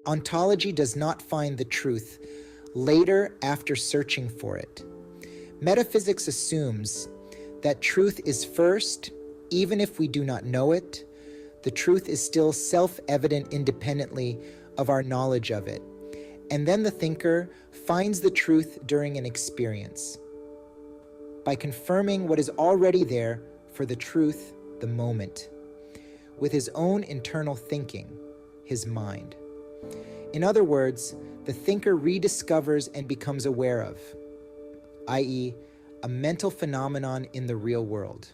Ontology does not find the truth later after searching for it. Metaphysics assumes that truth is first, even if we do not know it. The truth is still self-evident independently of our knowledge of it. And then the thinker finds the truth during an experience, by confirming what is already there for the truth, the moment, with his own internal thinking, his mind. In other words, the thinker rediscovers and becomes aware of, i.e., a mental phenomenon in the real world.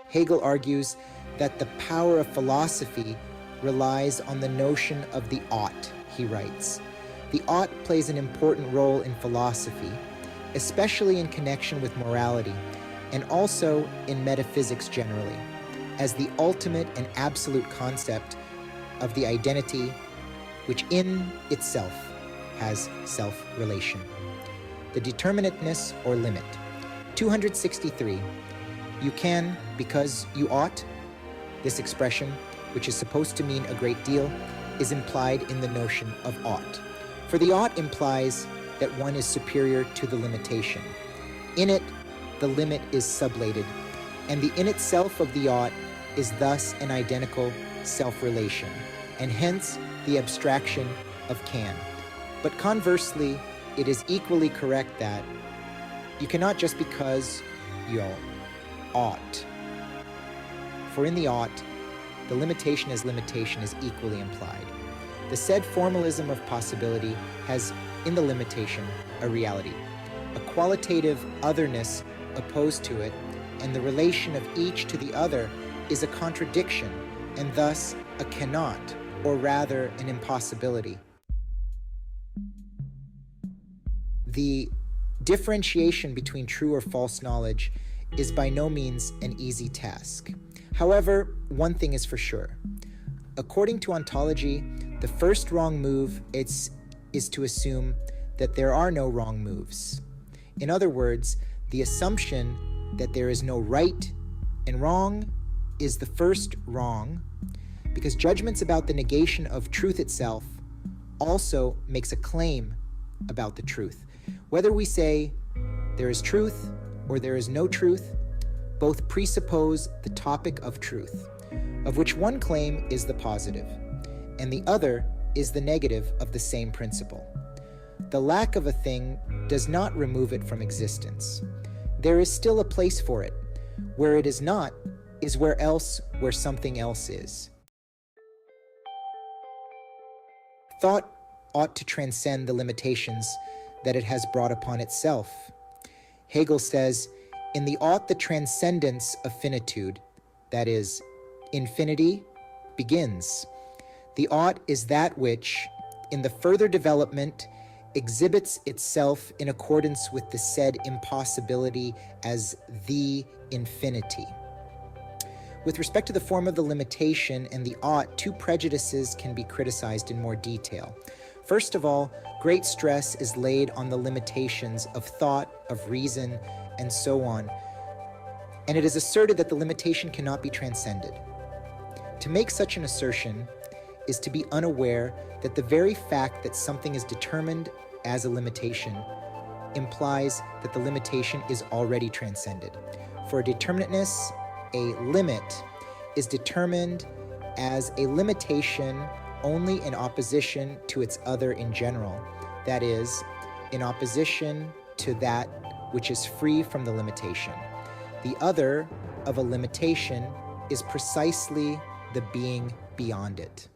Hegel argues that the power of philosophy relies on the notion of the ought, he writes. The ought plays an important role in philosophy, especially in connection with morality, and also in metaphysics generally, as the ultimate and absolute concept of the identity which in itself has self-relation. The determinateness or limit. 263. You can, because you ought. This expression, which is supposed to mean a great deal, is implied in the notion of ought. For the ought implies that one is superior to the limitation. In it, the limit is sublated, and the in itself of the ought is thus an identical self-relation, and hence the abstraction of can. But conversely, it is equally correct that you cannot just because you ought. For in the ought, the limitation is equally implied. The said formalism of possibility has in the limitation a reality, a qualitative otherness opposed to it, and the relation of each to the other is a contradiction, and thus a cannot, or rather an impossibility. The differentiation between true or false knowledge is by no means an easy task. However, one thing is for sure. According to ontology, the first wrong move is to assume that there are no wrong moves. In other words, the assumption that there is no right and wrong is the first wrong, because judgments about the negation of truth itself also makes a claim about the truth. Whether we say there is truth or there is no truth, both presuppose the topic of truth, of which one claim is the positive, and the other is the negative of the same principle. The lack of a thing does not remove it from existence. There is still a place for it. Where it is not is where something else is. Thought ought to transcend the limitations that it has brought upon itself. Hegel says, in the ought the transcendence of finitude, that is, infinity, begins. The ought is that which, in the further development, exhibits itself in accordance with the said impossibility as the infinity. With respect to the form of the limitation and the ought, two prejudices can be criticized in more detail. First of all, great stress is laid on the limitations of thought, of reason, and so on, and it is asserted that the limitation cannot be transcended. To make such an assertion is to be unaware that the very fact that something is determined as a limitation implies that the limitation is already transcended. For determinateness, a limit is determined as a limitation only in opposition to its other in general, that is, in opposition to that which is free from the limitation. The other of a limitation is precisely the being beyond it.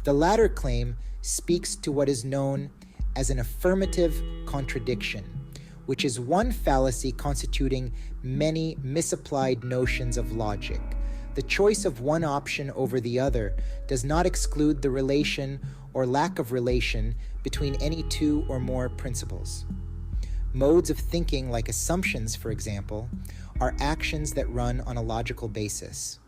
The latter claim speaks to what is known as an affirmative contradiction, which is one fallacy constituting many misapplied notions of logic. The choice of one option over the other does not exclude the relation or lack of relation between any two or more principles. Modes of thinking, like assumptions, for example, are actions that run on a logical basis.